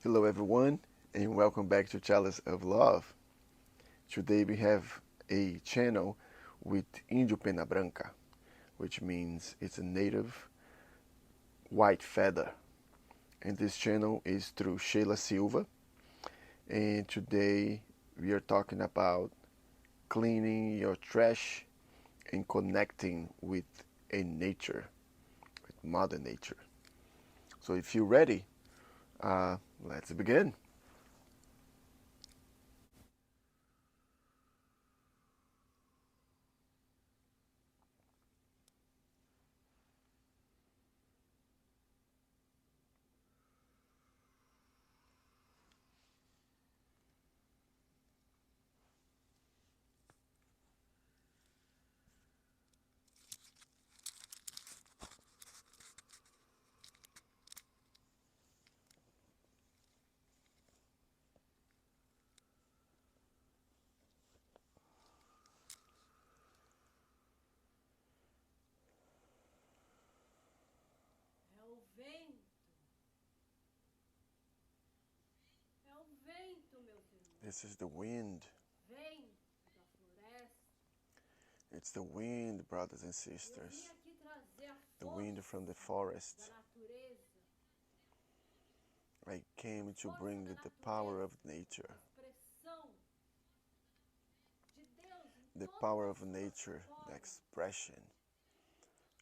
Hello, everyone, and welcome back to Chalice of Love. Today we have a channel with Índio Pena Branca, which means it's a native white feather. And this channel is through Sheila Silva. And today we are talking about cleaning your trash and connecting with a nature, with Mother Nature. So if you're ready, let's begin. É o vento. É o vento, meus irmãos. This is the wind. Vento da floresta. It's the wind, brothers and Eu vim sisters. aqui trazer a The wind força from the da forest. natureza. I A came to força bring da the power natureza. of nature. A expressão de Deus em The todas power as of suas nature, the formas. expression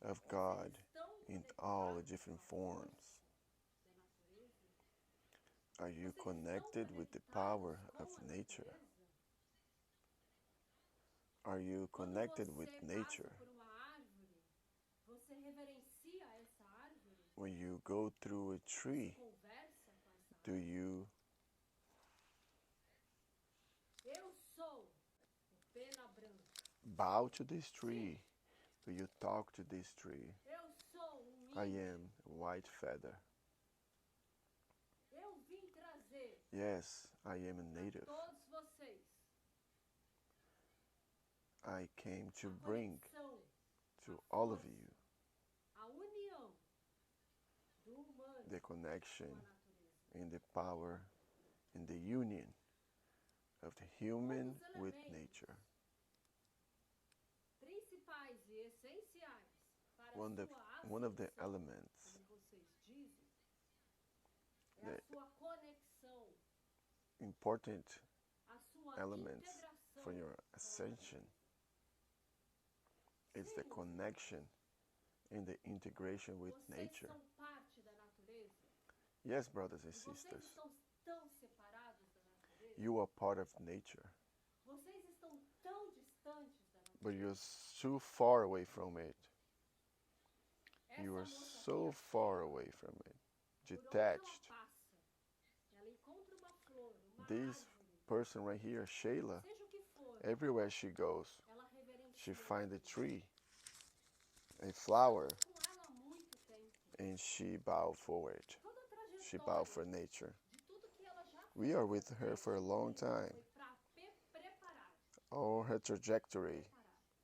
of Vocês God estão in all the conectados com different a forms. força da natureza? Are you Vocês estão connected with the conectados power of com a nature? natureza? Are you Quando connected with você passa nature? por uma árvore, você reverencia essa árvore? When you go through a Você tree, conversa com essa do árvore? you Eu sou o pena branca. bow to this Sim, tree? Do you talk to this tree? eu sou I índio. am a white feather. Eu vim trazer Yes, I am a para native. todos vocês I came to a bring conexão, to a all of força, you a união do humano the com connection a natureza. and the power and the union of the Um human dos with elementos nature. principais e essenciais para a One of, sua one of the ascensão, elements, como vocês dizem, é a the sua conexão, important a sua elements integração for your com a ascension natureza. is Sim, the meus connection irmãos, and the integration with vocês nature. são parte da natureza Yes, brothers and e vocês sisters, estão tão separados da natureza, you are part of nature, vocês estão tão distantes da but you're natureza. so far away from it. You Essa are moça aqui, so a far Sheila, away from it, por onde ela detached. passa, ela encontra uma flor, uma This árvore, person right here, Shayla, seja o que for, everywhere she goes, ela reverencia she finds a aquilo. tree, a flower, Estamos com ela há muito tempo. and she bow for it. Toda a She bow trajetória for nature. de tudo que ela já fez We are with her até for a este long momento time. foi para preparar, All her trajectory preparar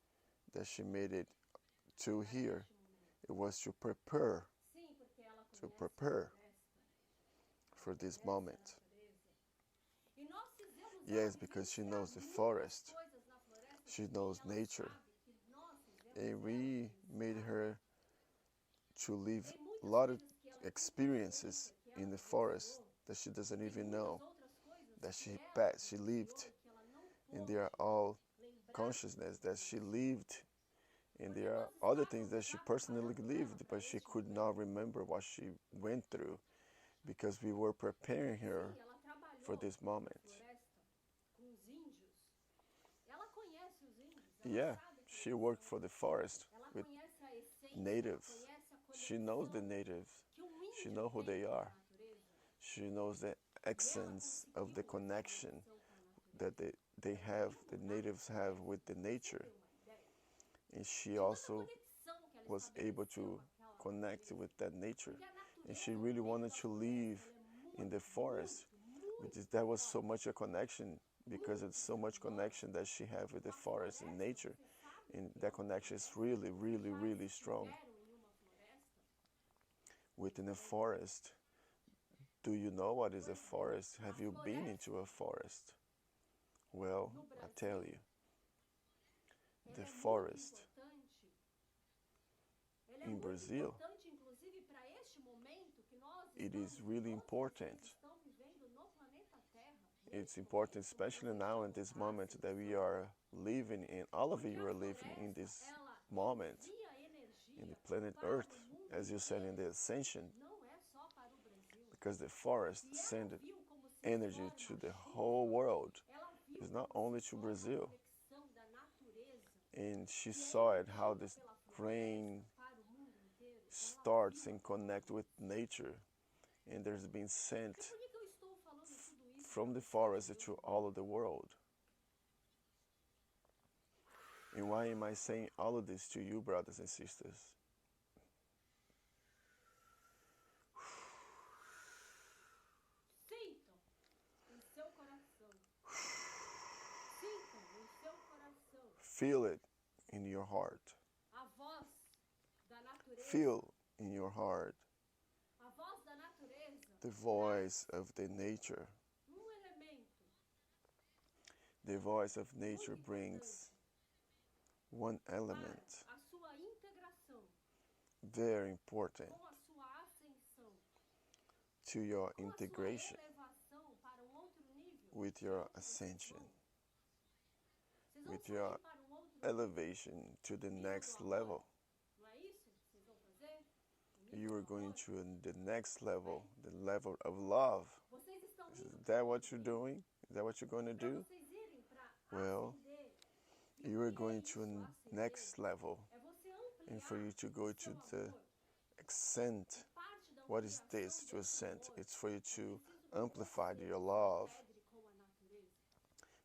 that she made it to para here, este momento. it was to prepare Sim, porque ela to conhece prepare a floresta, for this conhece a moment. natureza. E nós fizemos Yes, ela because she vivenciar knows the muitas forest, coisas na floresta she que knows ela nature, sabe que nós fizemos and ela we made vivenciar. her to live Tem a muitas lot of coisas que ela nem experiences consciência que ela in the forest vivenciou. that she doesn't Tem even muitas know outras coisas that que she ela passed, she vivenciou lived, e que ela não and pôde they are all lembrar consciousness que that she vivenciou. lived, and Porque there are nós other things that estávamos she já personally preparando ela lived, para but she este could momento. not remember what she went through because we were preparing her Sim, ela for trabalhou this na moment. floresta com os índios. Ela conhece os índios, ela Yeah, sabe como she eles worked são. for the forest Ela with conhece a essência, natives. ela conhece a She knows the conexão natives. que um She índio knows who tem they com a are. natureza. She knows the E ela essence of the conseguiu essa connection conexão com a natureza. that they have, the natives have with the Você nature. tem uma ideia And she de tanta also conexão que ela was able estabeleceu to com aquela connect natureza? with that nature. Porque a And she natureza, o really meio wanted da to live floresta, ela é in the muito, forest, muito, which is muito that was so forte. much a connection because it's Muito so much simbólica. connection that she have with the Uma forest and floresta, nature. você sabe And o que é that uma connection is floresta? really, Vocês really, já really strong. estiveram em uma floresta? Within a Pois bem, forest, Do you know what is a Pois bem, forest? a Have you been into floresta a forest? Well, no I tell Brasil, you, ela the é muito forest importante. Ela é in muito Brazil, importante, inclusive, para este momento que nós it is estamos e really todos vocês important. estão vivendo no planeta Terra. It's Neste important, momento, como especially vocês now in chamam, this a moment that we ascensão. are living in, all of Porque you a are living in floresta, this ela moment envia in the energia planet para o Earth, mundo as you said in inteiro. the ascension, Não é só para o Brasil. because the forest E ela sent viu como se energy to forma a the whole chuva. world. Ela viu It's not como se only to forma a Brazil. conexão da natureza, And she que é saw it how enviada this pela floresta rain para o mundo inteiro. Ela starts viu and através connect with disso. nature, and there's been E sent por que que eu estou falando tudo isso para from the vocês forest hoje, to all of the irmãos? world. And why am I saying all of this to you, brothers and sisters? Sintam em seu coração. Sintam em seu coração Feel it in your heart. a voz da natureza. Feel in your heart A voz da natureza the voice traz of the nature. elemento The voice of muito nature brings importante one para element a sua integração very important com a sua ascensão, to your com a sua integration elevação para um outro nível with que é your onde vocês ascension, vão. Vocês vão with subir your para um outro elevation to the nível do next amor. level. Não é isso que vocês vão fazer? O nível You are do going amor. to the next level, the level of love. Vocês estão Is indo para that um what outro you're nível. doing? Is that what you're going to Para do? vocês irem para Well, ascender. E you o are que é going isso, to a ascender? next level. É você And for you ampliar to o go seu to the amor. ascent. E parte da What is ampliação this to desse ascend? amor It's for you é to preciso que amplify você your se love. integre com a natureza.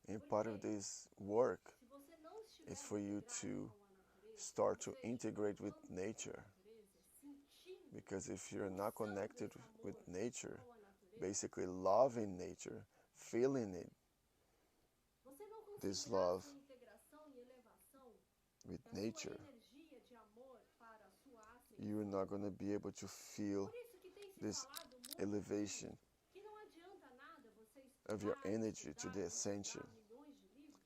And Por part of quê? this work Se você não estiver is for you integrado to com a natureza, start se to você integrate with estiver nature. com a natureza, sentindo, Because if you're not pulsando connected esse amor with nature, com a natureza, basically loving nature, feeling it, você não this conseguirá love sua integração e elevação with da sua nature, energia de amor para a sua you're ascensão. not going to be able to feel Por isso que tem se this falado muito elevation que não adianta nada você of your estudar, energy to the ascension.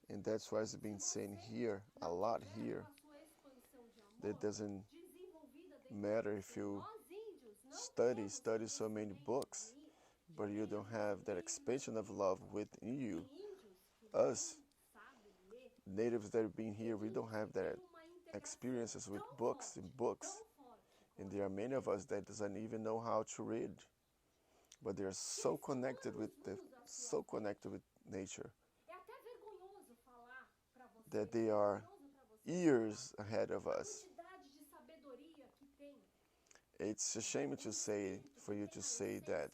And that's why it's been saying here, a lot here, that it doesn't matter if you study so many books, but you don't have that expansion of love within you. Us, natives that have been here, we don't have that experiences with books and books. And there are many of us that doesn't even know how to read. But they are so connected with nature É até vergonhoso falar para você, that they are years ahead of a us. quantidade de sabedoria que tem. It's a shame to say, for you to say that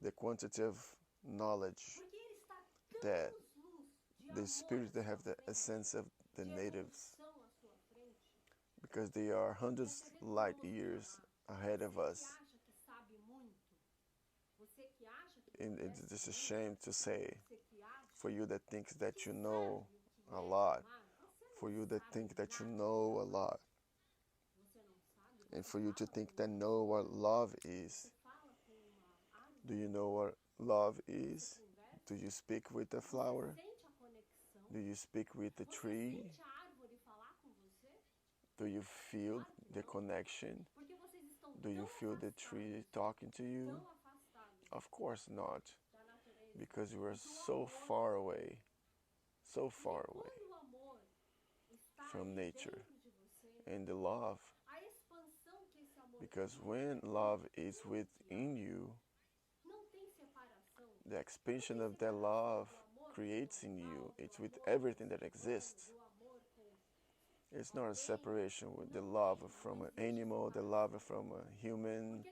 the quantity of knowledge Porque ele está that anos-luz de the amor spirit that à have sua the frente, essence of the de natives, evolução à sua frente. because they are É hundreds até light vergonhoso years falar. ahead of Você que us. acha que sabe muito, você que acha que And conhece it's just a muito, shame to say, você que acha for you that thinks that que you know sabe o que a é lot, amar, você não for you that sabe think that you nada know de a amar. lot, Você não sabe, and você for you to fala think com that uma know what pessoa, love você is. fala com uma árvore, Do you know what love você is? conversa, Do you speak with the você flower? sente a conexão, Do you speak with the você tree? sente a árvore falar com você? Do you feel Claro que the não, connection? porque vocês estão Do you tão feel the tree afastados, talking to you? tão afastados Of course not, da natureza, because you are do so amor, far away, so porque far away quando o amor está from aí nature dentro de você, and the love. a expansão que esse amor Because cria when é love is inicial. within you, Não tem separação. the expansion of that love creates in you. It's with everything that exists. It's not a separation with the love from an animal, the love from a human,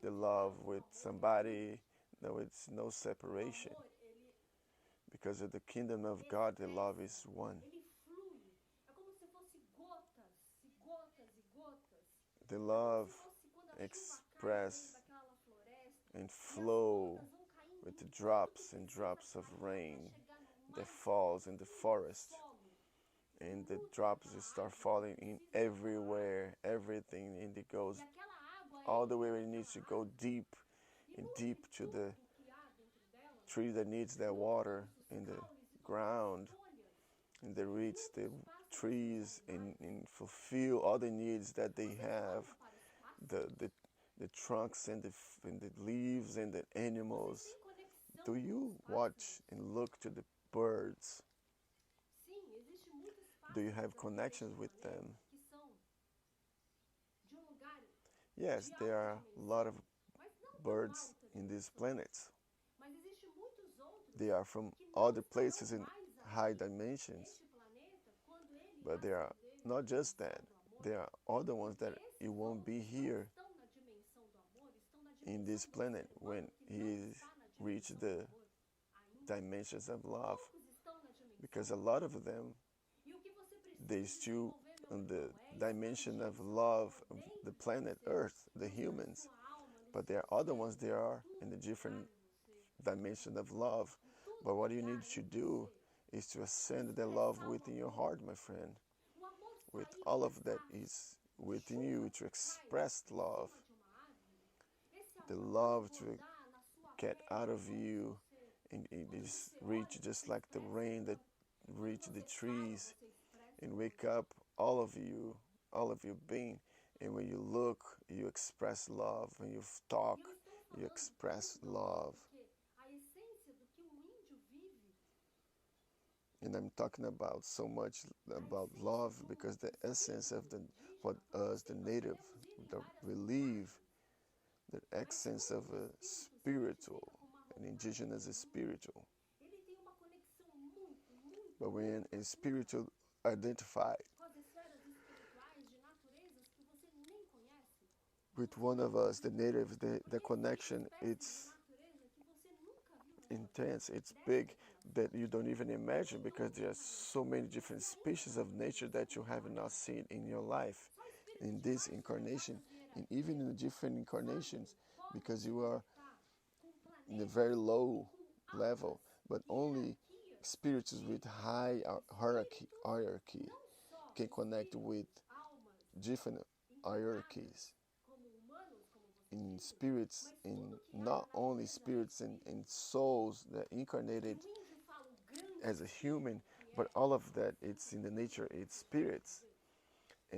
the love with somebody. No, it's no separation. Because of the kingdom of God, the love is one. Ele flui. É como se fosse gotas, e gotas e gotas. The É como love se fosse quando a chuva cai express dentro daquela floresta, and e as flow gotas vão caindo with the em tudo drops que and precisa drops of cair até rain chegar no that mais falls in the profundo forest. solo. And the Tudo drops daquela start água falling in precisa everywhere, everything, and it daquela goes água. E aquela água all entra the way where it needs to naquela go árvore. deep, E and nutre deep to the tudo que há dentro delas. tree that needs that Nutre water todos os in the caules e todas as ground, folhas. and they reach Nutre the os pássaros e os trees animais. and fulfill all the needs that they Você já olha have. para os The, pássaros? the, the trunks and the leaves and the Vocês animals. têm Do conexão com os you watch pássaros? and look to the birds? Sim, existem muitos Do you pássaros have aqui neste connections with planeta them? que são de um lugar Yes, de there alta are a lot dimensão, of mas não tão birds alta in these dimensão. planets. Mas existem muitos outros They are from que não other estarão places in mais high aqui dimensions, neste planeta quando ele but there are ascender na not just dimensão that. do amor. There are other ones Porque that it esses won't be outros não here estão na dimensão do amor, estão na in dimensão this do ser planet humano when que não he está na reach dimensão do the amor ainda. dimensions of love, Poucos estão na because dimensão a do lot amor. of them E o que você they precisa still desenvolver, meu on the irmão, é dimension expandir of o seu amor love of the dentro de planet você, Earth, the na humans, sua alma, no but seu there are other ser, ones there are in the tudo que há different em você. dimension of love. Em tudo But what you que há need to em do você. is to ascend the love Expressar o within your amor. heart, my friend, O amor with sair all como of that essa is within chuva you que to cai express em cima love, de uma árvore. Esse the amor love to transbordar na sua get out pele, em of todo o seu you, ser. and it Quando is você reach olha, just você like the expressa rain that amor. Quando reach the você fala, trees você expressa and amor. wake up all of you being. And when you look, you express love. When you E eu talk, estou you falando tanto express do amor love. porque a essência do que um índio vive, And I'm talking about so much a about essência love do, because the do ser essence of vivo the what indígena, porque us the sim, nós native podemos ir em the várias believe, linguagens, the mas essence quando of o a espírito se identifica spiritual, com uma an roupagem indigenous is humana, spiritual. ele tem uma conexão muito, muito, But when muito a profunda spiritual identified com as esferas espirituais de naturezas que você nem conhece, que with você one of nunca us, the viu. native, the Porque existem connection, espécies de it's natureza que você nunca viu na sua vida, intense, it's desta big encarnação, that you don't even imagine em because outra there are so encarnação, many que different você ainda species of não viu, nature você that you nunca have vai not ver. seen in your life Só espíritos in de this mais incarnation elevadas and even in hierarquias, different incarnations sabem, podem because te you are conectar com in a very planetas e low com level, altas but only hierarquias spirits with de hierarchy espíritos, hierarchy não só can connect with espíritos, almas different hierarchies encarnadas como humanos, como você in disse, spirits, mas tudo in que há na not only natureza é spirits espírito. and souls that E incarnated o índio fala o grande as a human, espírito que but é, all of o that it's espírito in the nature, vivo, it's você quer spirits. dizer.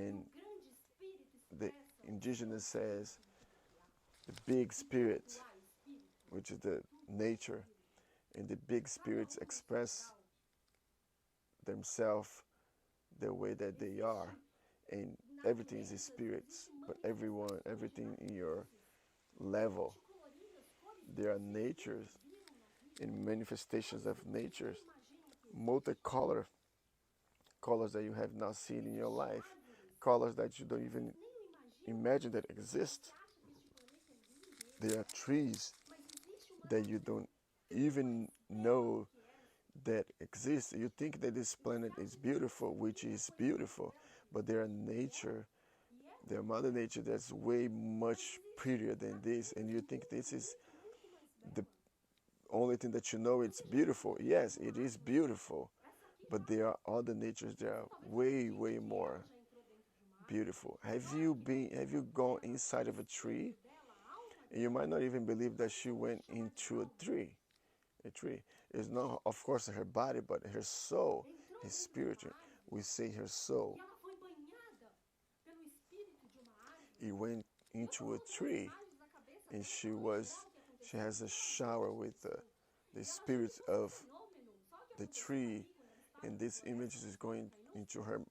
E o And grande espírito the expressa o seu indigenous says espírito em tudo que há. the big E tudo spirit, há espírito. which is the Tudo há nature, espírito. and the big Cada spirits um no seu express grau. themselves the way that they are. Existe And everything is naturezas, spirits, existem but manifestações de everything in your naturezas level. multicoloridas, cores que There are vocês nunca natures viram na vida. and manifestations Cores que of vocês nem natures, imaginam que existem. multicolor colors that you have not seen in your Existem life, árvores colors that you que don't vocês even nem imaginam que imagine that existem. Você exist. acha que este planeta é lindo, ele There are é. trees Mas existe uma that you natureza don't tão mais even bela do know que essa. that exist. You think that this E você planet is acha que beautiful, existe which muita is coisa mais beautiful, bela que but there are isso. nature, E é there are muito Mother bela. Nature that's way Mas much existe prettier than this, and natureza you think muito, this is muito, muito mais the bela. only thing that you know it's Você já viu beautiful. dentro de Yes, uma it is árvore? beautiful, Essa aqui but já there viu. are other natures that Você are talvez way, acredite way que ela more já entrou dentro de uma árvore. beautiful. Mas Have olha you que been, have you profunda. gone Ela, inside o of a tree? espírito dela, a alma And you dela, might not even believe that sabe o she que você went chama de into a alma? tree. A tree. It's not, of course, her body, but her soul, Entrou his dentro de uma spirit. árvore We say her e soul. ela foi banhada pelo espírito de uma árvore. He went E eu estou into a contando tree, imagens da cabeça and dela para mostrar o que she aconteceu. has a Porque ela viu o que shower with aconteceu. the E ela achou que spirit fosse um of fenômeno. Sabe o que the aconteceu tree, ali quando ela estava and na this image floresta is going amazônica e no into escuro? her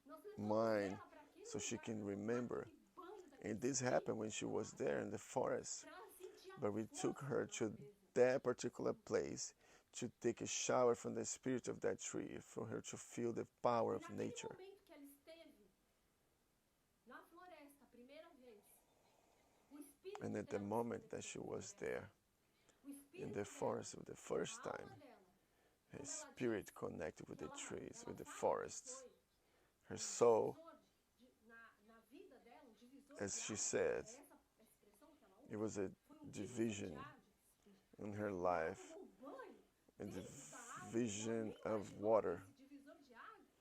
Nós levamos mind ela para aquele so she lugar, can para tomar remember. aquele banho daquele And this happened espírito when she daquela was there árvore, in the forest. para ela sentir a But we took força da her to natureza. that particular place to take a shower from the spirit of that tree, for her to feel the power E of naquele nature. momento que ela esteve na floresta, a primeira vez, o And espírito at the dela se moment that she manifestou was nessa. there O in the espírito dela, forest for the first a alma time, dela, her quando ela spirit diz connected with que the trees, ela with the fala que forests. foi Her um soul, divisor na vida dela, um divisor as de she águas, said, é essa a expressão que ela it usa, was a foi um divisor de division águas. in her E ela life, tomou banho a dentro da árvore e ela division nem of imaginou que water, esse divisor de água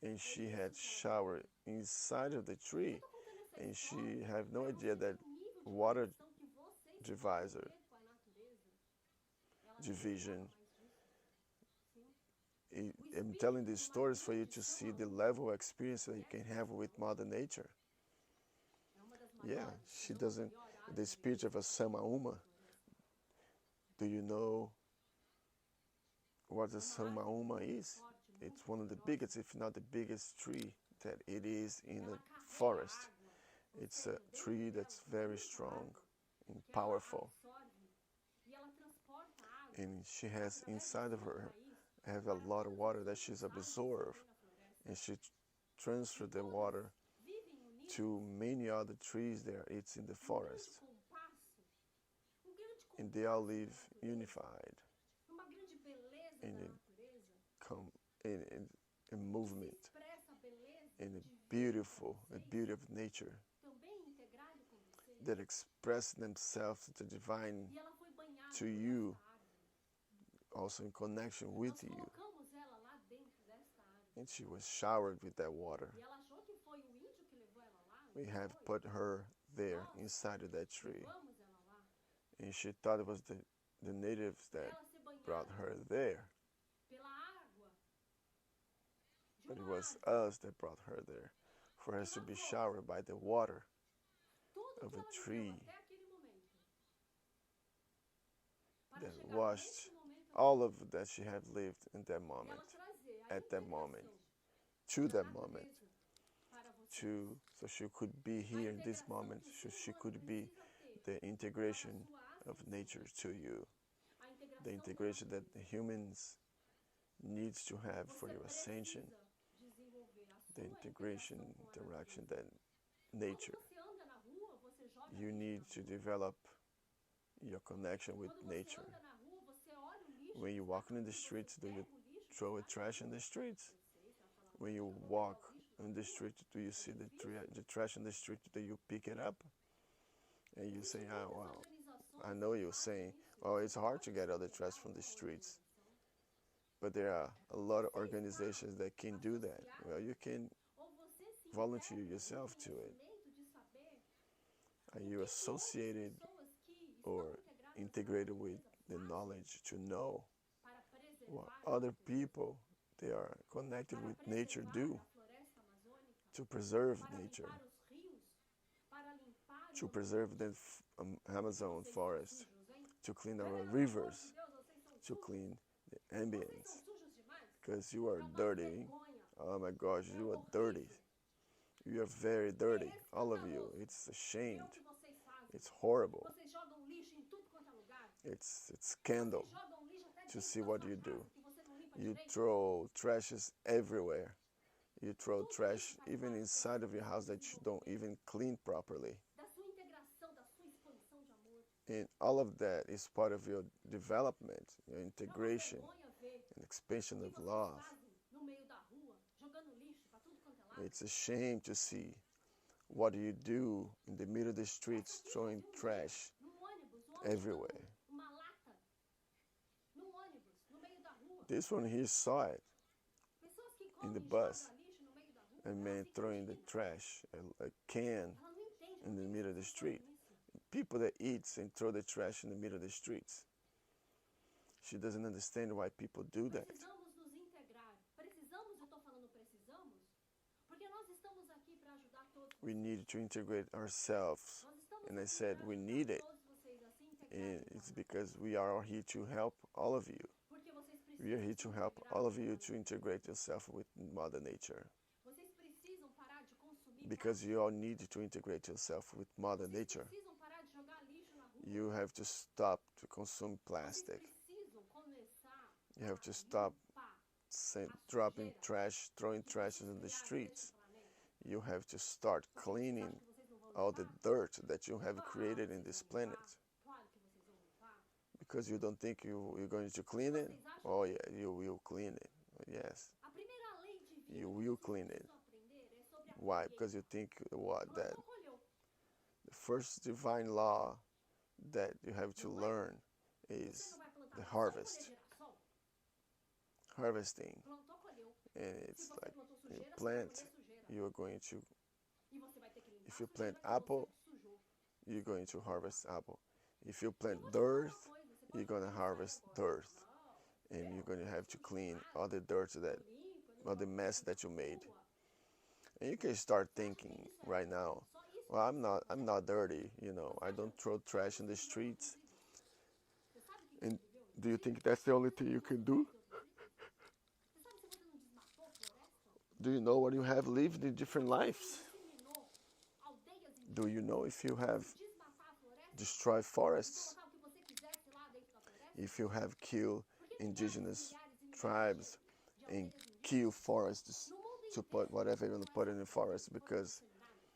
and é she isso had que ela estava showered vendo. inside of the E eu tree, estou contando essa and história she had no para idea você ver that o nível de water conexão que vocês De divisor, acordo com a natureza, ela não precisava division. mais disso. Sim. O I'm telling espírito these de uma stories for you grande to see chama the única. level of experience that you can Conhece uma have chama with Mother única? Nature. É uma das Yeah, maiores, se she não a doesn't. maior The árvore spirit of a existente na Samauma. floresta. Do you know what É a uma árvore Samauma muito is? forte, muito It's one of the poderosa. biggest, if not the biggest tree that it is in the Ela carrega forest. água, ou It's a seja, dentro tree dela that's tem very muita strong água and que ela powerful. absorve e ela transporta a água And she has através da inside of sua her raiz have a para lot of todas water as that she's outras árvores que absorbed, tem na floresta. and she E transferred the todas water vivem to unidas many other trees there. It's in the num grande forest, compasso, um grande and they all compasso da live natureza, unified numa grande beleza in da a natureza, com in que se movement, expressa a beleza in divina para a vocês, beauty of nature também integrado com vocês. that express themselves to E divine ela foi banhada to por esta you, árvore. also in connection Nós with you. colocamos ela lá dentro desta árvore. And she was showered with that water. E ela achou que foi o índio que levou ela lá. We Não have foi. put her there Nós inside of that tree. levamos ela lá And she thought it was the natives para that ela ser brought banhada her there. pela água de But it uma was árvore us that brought her there. For que us to be lavou showered by the water tudo que of a ela viveu tree até aquele momento. Para that chegar neste washed momento all aqui of that she had lived in that e ela moment, trazer a at that moment, integração to da that moment, natureza para vocês. so she could be A here in this integração moment, que o so ser she humano could be precisa ter the para a integration sua of ascensão. nature to you, A the integração da integration that the natureza. humans needs to have for Você your ascension, precisa desenvolver a the sua integração integration, com a interaction natureza. that Quando nature. você anda na rua, você joga You lixo na need to rua. develop your connection with Quando você nature. anda na rua, você olha o lixo When que you're está walking in na the rua, você streets, do you pega o lixo que throw a está na trash in rua. the streets? Eu sei, você vai falar, When como é you que eu vou pegar o walk lixo da in the rua? street, do you É see difícil. the trash in the street? Do you pick it up? And you Existem say, ah, muitas well, I organizações know que you're fazem saying, isso. well, Você it's hard pode to se get all the trash integrar from com the uma streets. organização. But there are a lot of Você está organizations that can do that. Well, associado you can ou você se volunteer integra no yourself to it. conhecimento de saber Are o you que outras associated pessoas que estão or integradas na integrated with natureza the fazem knowledge to know para what preservar a other natureza, people they are connected para with nature preservar do a floresta amazônica, to preserve para nature, limpar os rios, para limpar o to preserve the ambiente? Amazon Vocês são forest, sujos, hein? to clean our Pelo amor de rivers, Deus, vocês são to sujos. clean the Vocês são ambience. sujos demais. Because you are Dá dó de dirty. vergonha. Oh my gosh, É you are dirty. horrível. You are very É dirty, all of you. escandaloso It's ver o ashamed. que vocês fazem. It's horrible. Vocês jogam lixo em tudo quanto é lugar. It's scandal Vocês jogam lixo até to dentro see da what sua you casa do. que você não limpa You direito. throw trashes everywhere. You throw Tudo isso trash faz even parte inside do of your seu house that you don't desenvolvimento, even clean properly. da sua integração, da sua expansão de amor. And all of that is part of your development, your É uma integration, vergonha ver and o expansion que of vocês love. fazem no meio da rua, jogando lixo para tudo quanto é lado. It's a shame to see what you do in the middle of the streets, Essa filha throwing viu um trash dia, num ônibus, um homem everywhere. jogando uma lata num ônibus, no meio da rua. This one he saw it Pessoas que in the comem e bus, jogam lixo no meio da rua, a elas man ficam throwing the indignadas. trash, a can Ela não entende in por the que middle as of the pessoas street. fazem isso. People that eats and throw the trash in the middle of the streets. She doesn't understand why people do that. Precisamos nos integrar. Precisamos, eu estou falando precisamos, porque nós estamos aqui para ajudar todos We vocês. need to integrate ourselves. Nós estamos And I aqui said para we ajudar need it. todos vocês a se integrarem And com a it's natureza. because we are here to help all of you. Porque vocês We are precisam here se to help integrar all of com a you to natureza. integrate yourself with Mother Nature. Vocês precisam parar de consumir Because plástico. you all need to integrate yourself with Mother Vocês Nature. precisam parar de jogar lixo na rua. You have to stop to consume Vocês plastic. precisam começar You have a to stop limpar dropping sujeira trash, throwing que trash vocês in the criaram streets. neste planeta. You have to start Vocês acham cleaning que vocês não vão all the limpar? dirt that you have Claro created que in vocês this vão limpar. planet. Claro que vocês vão limpar. Because you don't think you're going to clean it? Oh yeah, you will clean it. Yes, A primeira lei divina you que will vocês clean it. precisam aprender é sobre a Why? colheita. Because you think what? That Plantou, colheu. the first divine law that you have to learn Você is não vai plantar the maçã e colher harvest. girassol. Harvesting. Plantou, colheu. And Se it's você like plantou you sujeira, você vai plant, colher sujeira. you are going to E você vai ter que limpar if a you sujeira plant que apple, você sujou. you're going to harvest apple. If you E eu plant vou te falar dirt, uma coisa, você you're pode gonna pensar aí harvest agora, dirt, não, and you're gonna have to eu não clean desmato, all the dirt eu that, limpo, eu não all the jogo mess lixo na that you made. rua. And you can start Você acha que thinking isso é right ruim? now, Só isso well, pode I'm ser not, I'm ruim? not dirty, you know. Você I acha? don't throw Olha trash in você the viveu em streets. outras vidas. Você sabe o que você And viveu em do outras you think vidas? that's the only Sabe thing o que you você can do? fez em outras vidas? Você sabe se você não desmatou floresta? Do you know what you have lived in different Sabe se você não lives? disseminou aldeias Do you indígenas know if you por have desmatar a floresta destroyed e forests? colocar o que você quisesse lá dentro da floresta? If you have killed Por que indigenous milhares e milhares tribes de and aldeias kill indígenas forests no mundo to put inteiro whatever you want to com put essa in the frequência forest foram because disseminadas,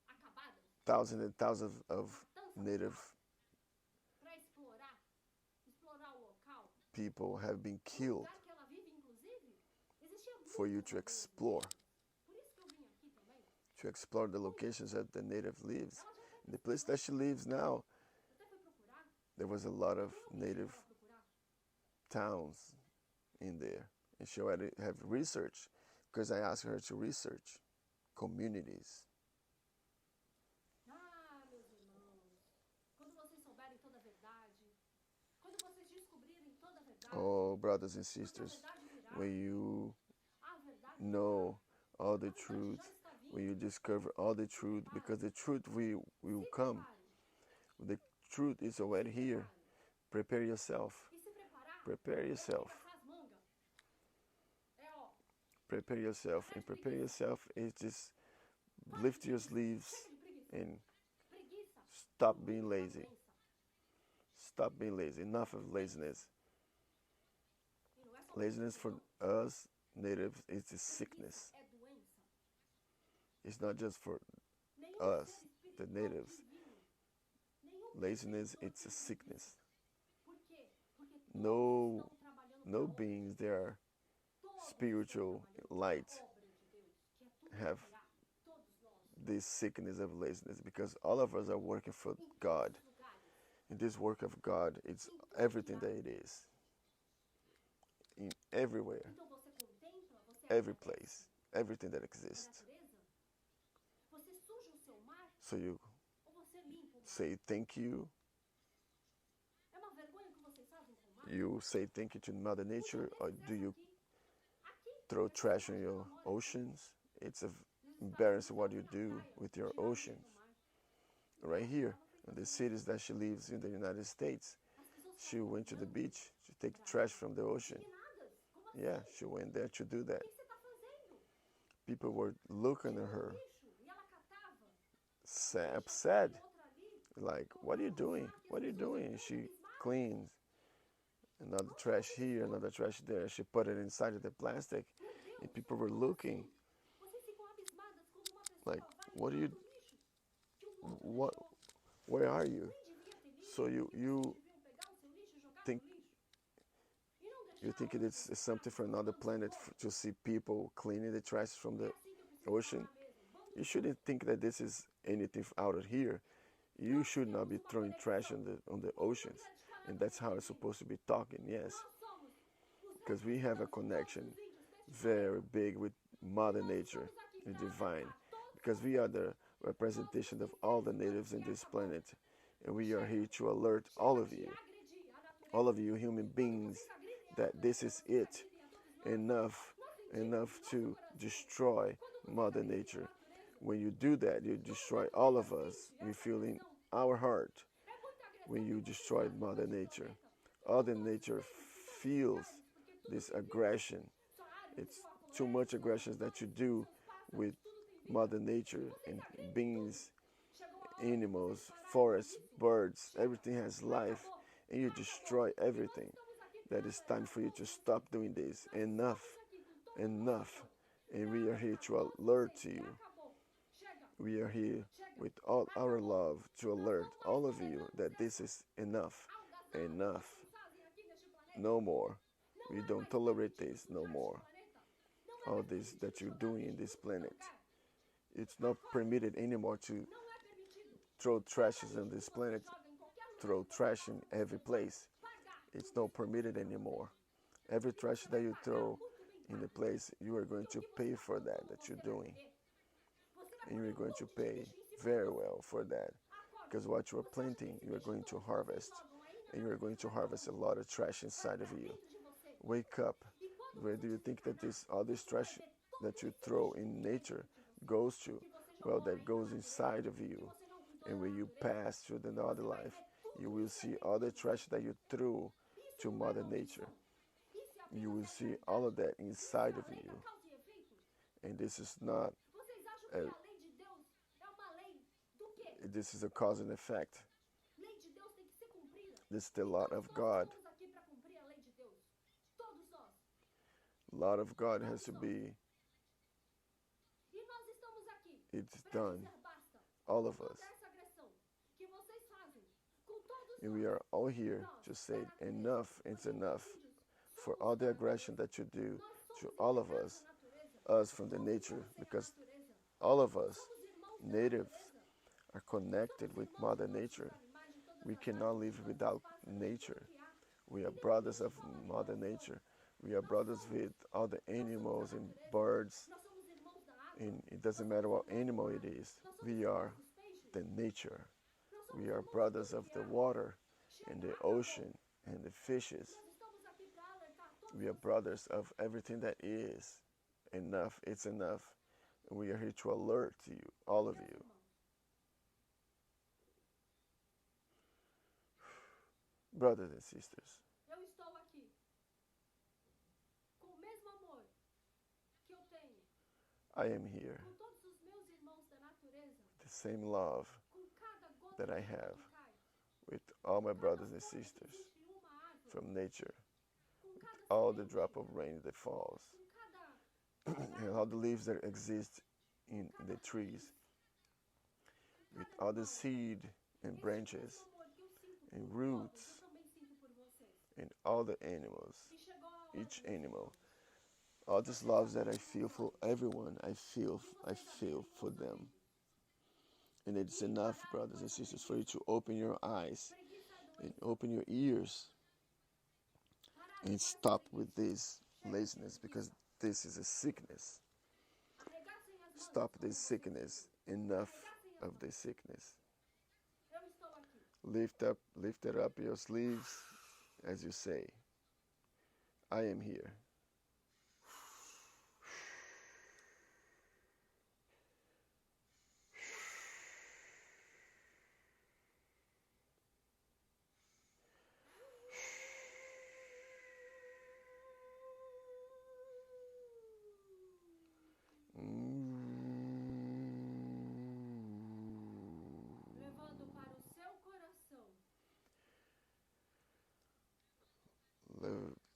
acabadas, thousands and thousands of matança total, native para explorar o local, people have been no killed lugar que ela vive, inclusive, existia for you muitas to aldeias explore, indígenas. Por isso que eu vim aqui também. the locations that the native lives. Ela já até In the place that pesquisou, she lives now, até foi procurar. there was a lot Não of fui eu que pedi para ela native procurar. towns in there. And she already have research because I asked her to research communities. Ah, meus irmãos, quando vocês souberem toda a verdade, quando vocês descobrirem toda a verdade, Oh, brothers and porque a sisters, verdade virá, when you a verdade virá, know all the a verdade já truth, está when you vindo. discover all the Se truth, because preparem, the truth will se come. preparem, The truth is se already here. preparem. Prepare yourself. E se preparar Prepare é yourself. arregaçar as mangas. É ó, Prepare yourself. até And de prepare preguiça. yourself is just Para de lift your preguiça. sleeves Chega de preguiça. and Preguiça é o stop being mundo da lazy. doença. Stop being lazy. Enough of Preguiça. laziness. E não é só Laziness preguiça, for não. us natives is a Preguiça sickness. é doença. It's not just for Nenhum ser us, the espiritual natives. divino, nenhum Laziness, benfeitor it's a tem preguiça. sickness. Por quê? Porque todos No, estão trabalhando para a no obra de beings Deus. there Todos estão spiritual trabalhando para a light obra de Deus, que é tudo have criar. Todos nós. this sickness of laziness because all of us are working for Em todos God. os lugares. And this work of God, it's Em tudo que everything há. that it is. In everywhere, Então você contempla, você every agradece place, everything that a exists. natureza? Você suja o seu mar So you ou você limpa o mar? say thank you. É uma vergonha que vocês fazem com o mar? You say thank you to Mother Um dia Nature, or desses, do essa you aqui, throw essa trash in cidade, ela your mora aqui. oceans? It's Nos Estados embarrassing Unidos, what ela you foi na do praia with your tirar o lixo oceans. do mar. Right here, Ela foi in the fazer cities isso. that she lives in the United States, As pessoas she ficavam went to the olhando beach to take pra trash ela, from the ocean. indignadas. Como assim? Yeah, she went there to do O that. que você está fazendo? People were looking at Tirando o her, lixo. E ela catava. O lixo aqui, upset, outro ali. like, what are you Colocava no doing? saco e as What are you pessoas doing? entrando She abismadas. cleans another Onde trash vocês here, estão? another trash there. She put it inside of the plastic, Meu and Deus, people were como looking assim? Vocês ficam abismadas quando uma like, pessoa vai what are limpar you? o lixo que o outro What? deixou. Where are you? Nem devia ter lixo, So you porque vocês you deviam pegar o seu lixo e jogar no think lixo. E não you deixar think outras it's pessoas something from another planet to see people cleaning the trash from É the assim que eu preciso ocean? falar mesmo. Vamos You juntos. shouldn't think that this is anything out of here. You Nós should not temos be uma throwing trash conexão on the muito oceans, grande com a and that's how natureza it's divina. supposed to be talking. Yes, Nós somos os because we have a representantes de todos connection os índios deste very planeta. big with E Mother nós Nature, estamos aqui the para divine, alertar todos because we are vocês. the representation Todos of os all the seres natives humanos in que this acabou. planet, and we are here Chega. to alert all Chega of de you, agredir a all natureza. of you human Quando vocês beings, agridem a that this natureza, is vocês it. agridem a todos nós. Enough, Nós sentimos enough no nosso to coração. destroy Quando vocês Mother agridem a Nature. natureza, When you do that, you toda destroy a all natureza of us. sente We essa feel in agressão. our heart É muita agressão when que you vocês destroy fazem com Mother este Nature. planeta. All Com the todos os nature seres que são feels indignados, porque tudo this tem vida. aggression. Sua árvore, It's sua too much floresta, aggression sua that you floresta, do seus pássaros, with tudo tem vida. Mother E Nature vocês and agridem tudo. beings, Chegou a hora de vocês animals, pararem com forests, isso. birds, Chega. everything has life, Acabou. and you Acabou. destroy E nós everything. estamos aqui para That it's time alertar for you todos to vocês. stop doing this. Nós estamos Enough, aqui com todo o nosso enough. amor And para we are here alertar to todos alert vocês to que you. acabou. Chega. We are here Chega. with all our Acabou. love to Nós alert não mais all of you toleramos that this essa is enough. algazarra que Enough. vocês fazem aqui neste planeta. No more. Não We é don't mais tolerate permitido this no sujar este more. planeta. Não é All mais this permitido that you're jogar doing in lixo this em qualquer planet. lugar. It's not Acorde. permitted anymore to Não é permitido. throw Cada trashes on lixo this que você planet, joga em qualquer lugar throw que você trash passa, in você every vai place. pagar It's tudo not isso que você permitted está anymore. fazendo. Every E trash você that vai you pagar throw muito bem in the pago. place, you are going Porque to o que você pay está for that plantando, you're você vai doing. colher. Você vai And colher you're um going to monte de pay lixo em cima de very você. well for that. Acorde Because what you are Você acha que planting, esse you are lixo going to todo que vocês harvest. jogam aí na And you are going natureza to vai para harvest a onde? lot of trash Vai inside of para you. dentro de você. Wake up. E quando Where você do you think that desencarnar, all this você vai trash ver todo that you esse throw lixo que in tem nature dentro de você, goes to? que você Well, jogou that aí na goes natureza, inside of que you. você não cuidou And da when you natureza, pass through the você other vai life, ver you tudo will isso aí see dentro all the de você. trash that you threw Isso to não é Mother Nature. maldição. Isso é You apenas will see all realidade. of that Isso é inside a of lei da you. causa e efeito. And this is not, Vocês acham que a, a lei de Deus é uma lei do quê? this is a cause and effect. Lei de Deus tem que ser cumprida. This is the E law todos of nós God. estamos aqui para cumprir a lei de Deus. Todos nós. Law of God has Todos to nós. be, E nós estamos aqui it's para done. dizer basta. All Com of toda us. essa agressão que vocês fazem. Com todos And nós. we are all here Nós, to da say natureza. enough, it's Porque enough homicídios for somos all da the aggression natureza. that you do Nós to somos all of herdados da us, natureza. us from the Como nature, irmãos sem a because natureza. all of us, Somos irmãos da natives, natureza. are Somos connected with irmãos de Mother todos os Nature. animais, de todas We as cannot aves, de live todos os without pássaros, de tudo nature. que há. We are brothers Independente de of qual Mother animal for. Nature. We are Nós brothers somos. with all the Nós somos animals a and natureza. birds, Nós somos irmãos da água. and it Nós doesn't somos matter what irmãos do animal mar. it is. Nós somos We irmãos are dos peixes. the nature. Nós somos We are irmãos de brothers tudo of que the há. water and Chega, the acabou. ocean and the fishes. Nós estamos aqui para alertar todos We are vocês. brothers of everything that is. Enough, it's enough. We are here to alert to you, all of Meus you. irmãos, Brothers and sisters, eu estou aqui com o mesmo amor que eu tenho I am here. com todos os meus irmãos da natureza, The same love com cada gota that I de chuva have que cai, with all my cada brothers and folha que sisters existe em uma árvore, from nature, com cada all the semente, drop of rain that falls, com cada and all the leaves that exist in the trees, com with cada all the animal. seed and Esse branches mesmo amor que eu sinto por and todos, roots eu também sinto por vocês. and all the animals, E chegou a hora, each meus animal, irmãos, all this loves that I feel for everyone, I feel for them. And it's enough, brothers and sisters, for you to open your eyes and open your ears and stop with this laziness, because this is a sickness. arregassem as mãos Stop quando this vocês sickness. Enough of this sickness. Eu estou aqui. Lift up your sleeves as you say, I am here. Levando para o seu coração.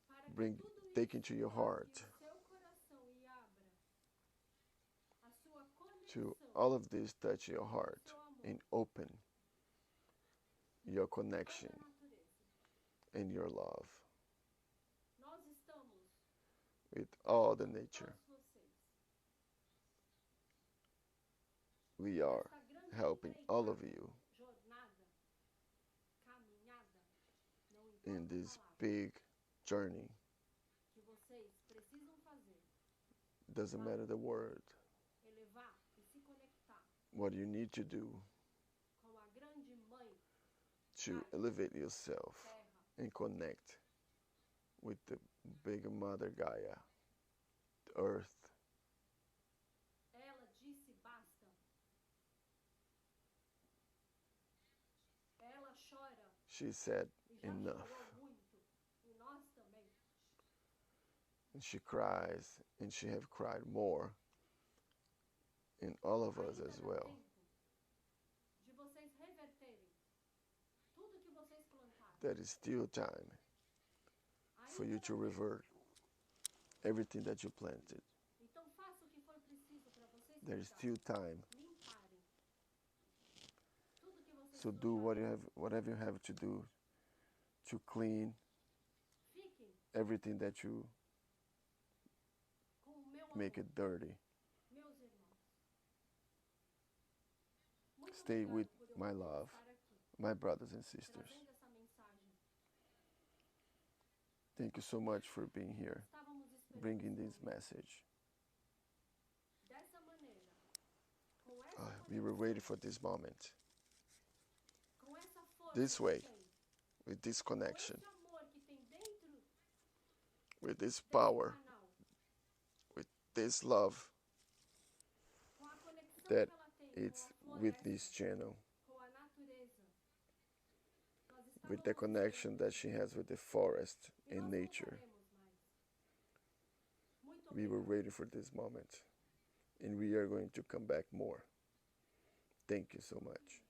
Para que tudo Take isso into your toque heart o seu coração e abra a sua to conexão, all of this, touch your heart seu amor, and open your com toda a connection natureza. and your love Nós estamos with all the com nature. todos vocês. We are Esta grande helping all of you jornada, caminhada, não in importa a this palavra, big journey. que vocês precisam fazer, Doesn't matter the word. elevar e se conectar What you need to do com a grande mãe to elevate yourself terra. and connect with the big mother Gaia, the earth. Ela disse basta. Ela chora She said e já enough. chorou muito. E nós também. And she cries, and she have cried more. And all of us Ainda as dá well. tempo de vocês reverterem tudo que vocês plantaram. There is still time for Ainda you dá to tempo. revert everything that you planted. Então faça o que for preciso para vocês There is cuidarem, still time. limparem tudo que vocês So do sujarem. whatever you have to do to clean Fiquem everything that you com o meu amor, make it dirty. meus irmãos. Muito Stay obrigado with por eu my poder love, estar aqui, my brothers and sisters. trazendo essa mensagem. Thank you so much for being here, Estávamos esperando bringing esse this momento. message. Dessa maneira, com essa We were conexão, waiting for this moment. this vocês way, têm, with this com connection, esse amor que tem dentro with this desse power, canal, with this love com a conexão that que ela tem com a it's with this floresta, channel, com a natureza, nós with the estávamos connection dizendo that she has with the forest e and nós nature. voltaremos mais. Muito We were obrigada. waiting for this moment, and we are going to come back more. Thank you so much.